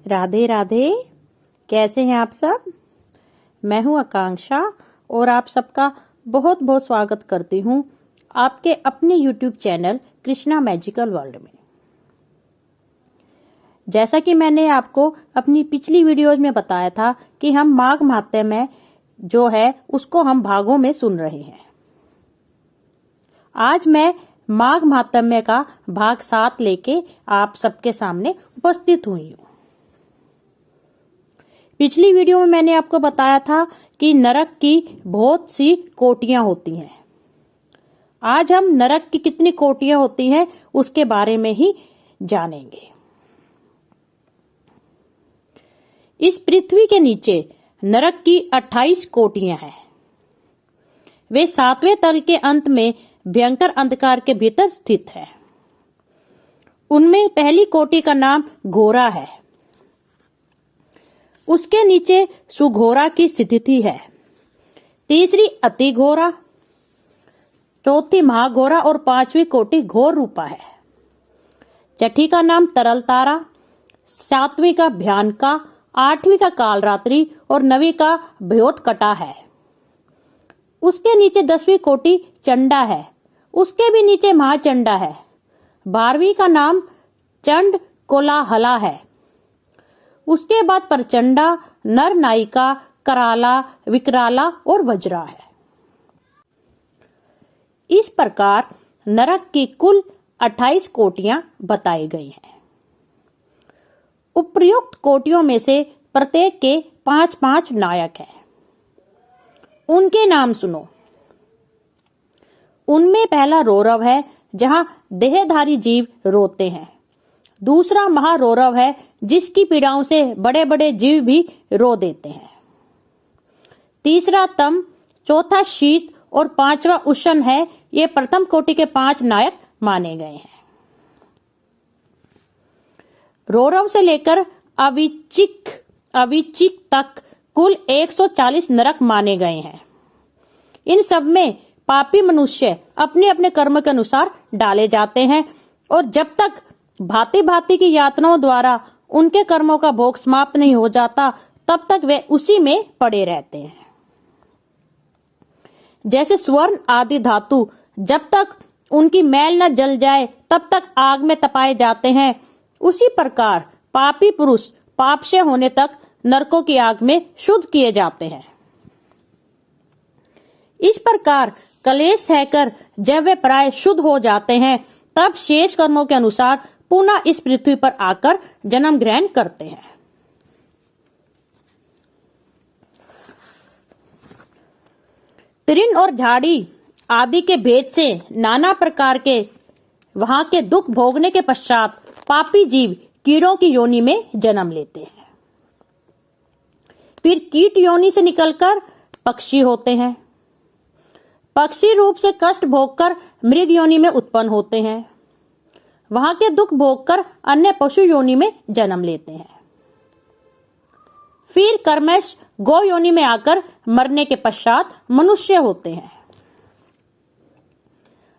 राधे राधे। कैसे हैं आप सब? मैं हूं आकांक्षा और आप सबका बहुत बहुत स्वागत करती हूं आपके अपने YouTube channel Krishna magical world में। जैसा कि मैंने आपको अपनी पिछली वीडियोज में बताया था कि हम माघ महात्म्य जो है उसको हम भागों में सुन रहे हैं। आज मैं माघ महात्म्य का भाग 7 लेके आप सबके सामने उपस्थित हुई हूँ। पिछली वीडियो में मैंने आपको बताया था कि नरक की बहुत सी कोटियां होती हैं। आज हम नरक की कितनी कोटियां होती हैं उसके बारे में ही जानेंगे। इस पृथ्वी के नीचे नरक की 28 कोटियां हैं। वे 7वें तल के अंत में भयंकर अंधकार के भीतर स्थित है। उनमें पहली कोटि का नाम घोरा है। उसके नीचे सुघोरा की स्थिति है। तीसरी अति घोरा, चौथी महाघोरा और 5वीं कोटि घोर रूपा है। छठी का नाम तरल तारा, 7वीं का भयानका, 8वीं का कालरात्रि और 9वीं का भयोत्कटा है। उसके नीचे 10वीं कोटि चंडा है। उसके भी नीचे महाचंडा है। 12वीं का नाम चंड कोलाहला है। उसके बाद प्रचंडा, नर नायिका, कराला, विकराला और वज्रा है। इस प्रकार नरक की कुल 28 कोटियां बताई गई हैं। उपर्युक्त कोटियों में से प्रत्येक के 5-5 नायक हैं। उनके नाम सुनो। उनमें पहला रौरव है, जहां देहधारी जीव रोते हैं। दूसरा महारौरव है, जिसकी पीड़ाओं से बड़े बड़े जीव भी रो देते हैं। तीसरा तम, चौथा शीत और 5वां उष्ण है। ये प्रथम कोटि के 5 नायक माने गए हैं। रौरव से लेकर अविचिक तक कुल 140 नरक माने गए हैं। इन सब में पापी मनुष्य अपने अपने कर्म के अनुसार डाले जाते हैं और जब तक भांति भांति की यातनाओं द्वारा उनके कर्मों का भोग समाप्त नहीं हो जाता तब तक वे उसी में पड़े रहते हैं। जैसे स्वर्ण आदि धातु जब तक उनकी मैल न जल जाए तब तक आग में तपाए जाते हैं, उसी प्रकार पापी पुरुष पापक्षय होने तक नरकों की आग में शुद्ध किए जाते हैं। इस प्रकार कलेश सहकर जब वे प्राय शुद्ध हो जाते हैं तब शेष कर्मों के अनुसार पुनः इस पृथ्वी पर आकर जन्म ग्रहण करते हैं। तृण और झाड़ी आदि के भेद से नाना प्रकार के वहां के दुख भोगने के पश्चात पापी जीव कीड़ों की योनि में जन्म लेते हैं। फिर कीट योनि से निकलकर पक्षी होते हैं। पक्षी रूप से कष्ट भोगकर मृग योनि में उत्पन्न होते हैं। वहां के दुख भोगकर अन्य पशु योनि में जन्म लेते हैं। फिर कर्मश गौ योनि में आकर मरने के पश्चात मनुष्य होते हैं।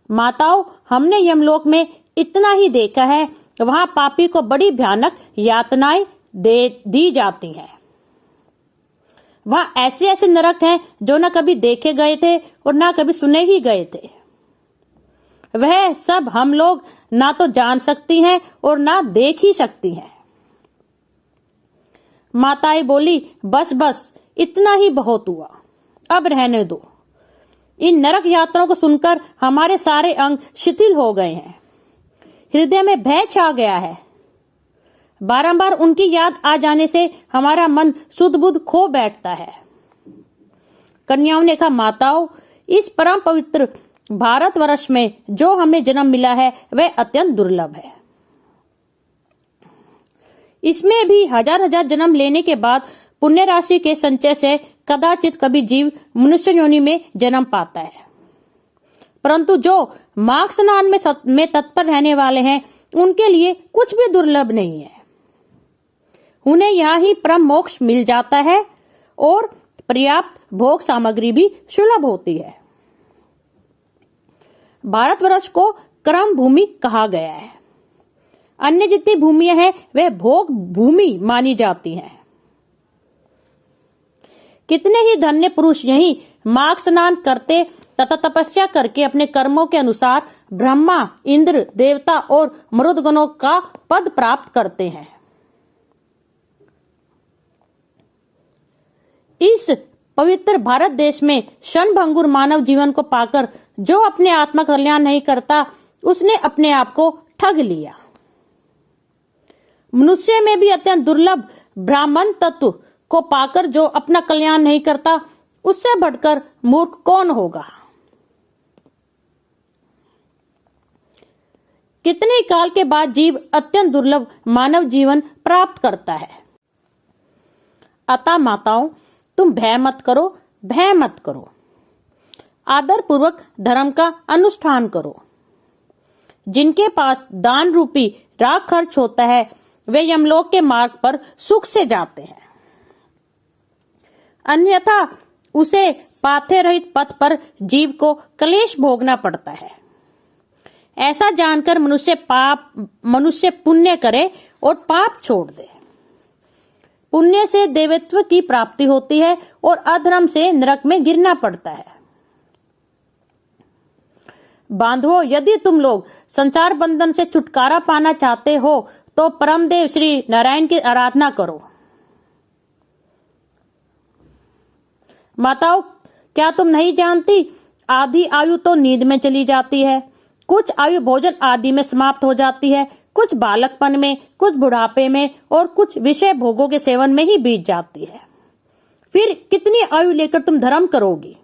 माताओं, हमने यमलोक में इतना ही देखा है, वहां पापी को बड़ी भयानक यातनाएं दी जाती हैं। वहां ऐसे ऐसे नरक हैं जो न कभी देखे गए थे और न कभी सुने ही गए थे। वह सब हम लोग ना तो जान सकती हैं और ना देख ही सकती हैं। माताएं बोली, बस बस इतना ही बहुत हुआ, अब रहने दो। इन नरक यात्राओं को सुनकर हमारे सारे अंग शिथिल हो गए हैं। हृदय में भय छा गया है। बारंबार उनकी याद आ जाने से हमारा मन सुध बुध खो बैठता है। कन्याओं ने कहा, माताओं, इस परम पवित्र भारतवर्ष में जो हमें जन्म मिला है वह अत्यंत दुर्लभ है। इसमें भी हजार हजार जन्म लेने के बाद पुण्य राशि के संचय से कदाचित कभी जीव मनुष्य योनि में जन्म पाता है। परंतु जो माघ स्नान में तत्पर रहने वाले हैं उनके लिए कुछ भी दुर्लभ नहीं है। उन्हें यहाँ ही परम मोक्ष मिल जाता है और पर्याप्त भोग सामग्री भी सुलभ होती है। भारतवर्ष को कर्म भूमि कहा गया है। अन्य जितनी भूमियां हैं वह भोग भूमि मानी जाती हैं। कितने ही धन्य पुरुष यही माघ स्नान करते तथा तपस्या करके अपने कर्मों के अनुसार ब्रह्मा, इंद्र, देवता और मरुदगणों का पद प्राप्त करते हैं। इस पवित्र भारत देश में क्षणभंगुर मानव जीवन को पाकर जो अपने आत्मा कल्याण नहीं करता, उसने अपने आप को ठग लिया। मनुष्य में भी अत्यंत दुर्लभ ब्राह्मण तत्व को पाकर जो अपना कल्याण नहीं करता, उससे बढ़कर मूर्ख कौन होगा। कितने काल के बाद जीव अत्यंत दुर्लभ मानव जीवन प्राप्त करता है। अतः माताओं, तुम भय मत करो, भय मत करो। आदर पूर्वक धर्म का अनुष्ठान करो। जिनके पास दान रूपी राख खर्च होता है, वे यमलोक के मार्ग पर सुख से जाते हैं। अन्यथा उसे पाथे रहित पथ पर जीव को क्लेश भोगना पड़ता है। ऐसा जानकर मनुष्य पुण्य करे और पाप छोड़ दे। पुण्य से देवत्व की प्राप्ति होती है और अधर्म से नरक में गिरना पड़ता है। बांधवों, यदि तुम लोग संसार बंधन से छुटकारा पाना चाहते हो तो परमदेव श्री नारायण की आराधना करो। माताओं, क्या तुम नहीं जानती, आधी आयु तो नींद में चली जाती है, कुछ आयु भोजन आदि में समाप्त हो जाती है, कुछ बालकपन में, कुछ बुढ़ापे में और कुछ विषय भोगों के सेवन में ही बीत जाती है। फिर कितनी आयु लेकर तुम धर्म करोगी।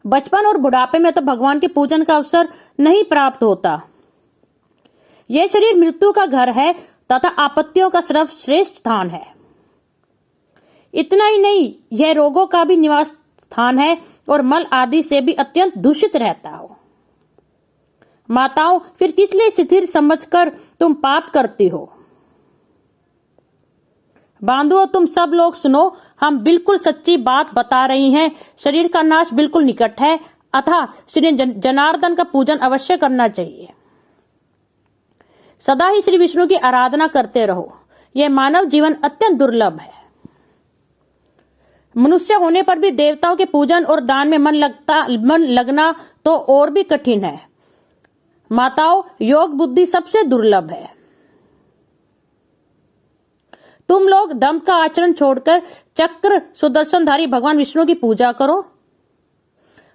बचपन और बुढ़ापे में तो भगवान के पूजन का अवसर नहीं प्राप्त होता। यह शरीर मृत्यु का घर है तथा आपत्तियों का सर्वश्रेष्ठ स्थान है। इतना ही नहीं, यह रोगों का भी निवास स्थान है और मल आदि से भी अत्यंत दूषित रहता हो। माताओं, फिर किस लिए शिथिल समझकर तुम पाप करती हो। बांधुओं, तुम सब लोग सुनो, हम बिल्कुल सच्ची बात बता रही हैं। शरीर का नाश बिल्कुल निकट है, अतः श्री जनार्दन का पूजन अवश्य करना चाहिए। सदा ही श्री विष्णु की आराधना करते रहो। यह मानव जीवन अत्यंत दुर्लभ है। मनुष्य होने पर भी देवताओं के पूजन और दान में मन लगना तो और भी कठिन है। माताओं, योग बुद्धि सबसे दुर्लभ है। तुम लोग दम का आचरण छोड़कर चक्र सुदर्शनधारी भगवान विष्णु की पूजा करो।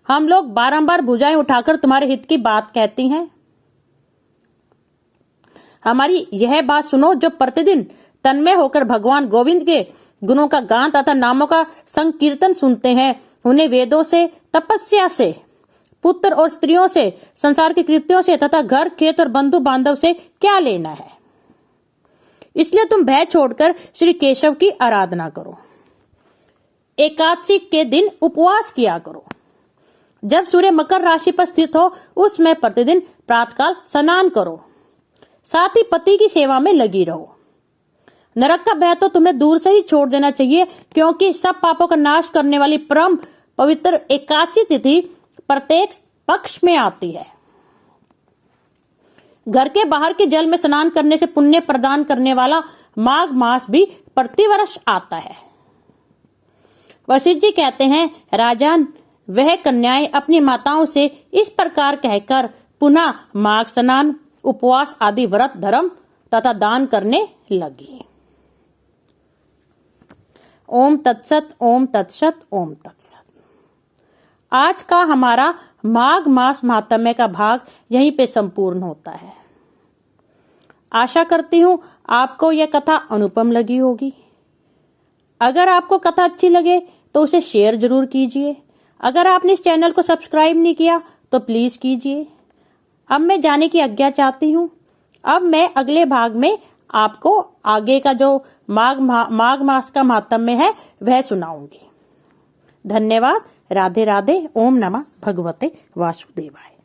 हम लोग बारंबार भुजाएं उठाकर तुम्हारे हित की बात कहती हैं। हमारी यह बात सुनो, जो प्रतिदिन तन्मय होकर भगवान गोविंद के गुणों का गान तथा नामों का संकीर्तन सुनते हैं, उन्हें वेदों से, तपस्या से, पुत्र और स्त्रियों से, संसार के कृत्यों से तथा घर खेत और बंधु बांधव से क्या लेना है। इसलिए तुम भय छोड़कर श्री केशव की आराधना करो। एकादशी के दिन उपवास किया करो। जब सूर्य मकर राशि पर स्थित हो, उसमें प्रतिदिन प्रातःकाल स्नान करो। साथ ही पति की सेवा में लगी रहो। नरक का भय तो तुम्हें दूर से ही छोड़ देना चाहिए, क्योंकि सब पापों का नाश करने वाली परम पवित्र एकादशी तिथि प्रत्येक पक्ष में आती है। घर के बाहर के जल में स्नान करने से पुण्य प्रदान करने वाला माघ मास भी प्रतिवर्ष आता है। वशिष्ठ जी कहते हैं, राजन, वह कन्याएं अपनी माताओं से इस प्रकार कहकर पुनः माघ स्नान, उपवास आदि व्रत धर्म तथा दान करने लगी। ओम तत्सत, ओम तत्सत, ओम तत्सत। आज का हमारा माघ मास महात्म्य का भाग यहीं पे संपूर्ण होता है। आशा करती हूं आपको यह कथा अनुपम लगी होगी। अगर आपको कथा अच्छी लगे तो उसे शेयर जरूर कीजिए। अगर आपने इस चैनल को सब्सक्राइब नहीं किया तो प्लीज कीजिए। अब मैं जाने की आज्ञा चाहती हूँ। अब मैं अगले भाग में आपको आगे का जो माघ मास का महात्म्य है वह सुनाऊंगी। धन्यवाद। राधे राधे। ओम नमः भगवते वासुदेवाय।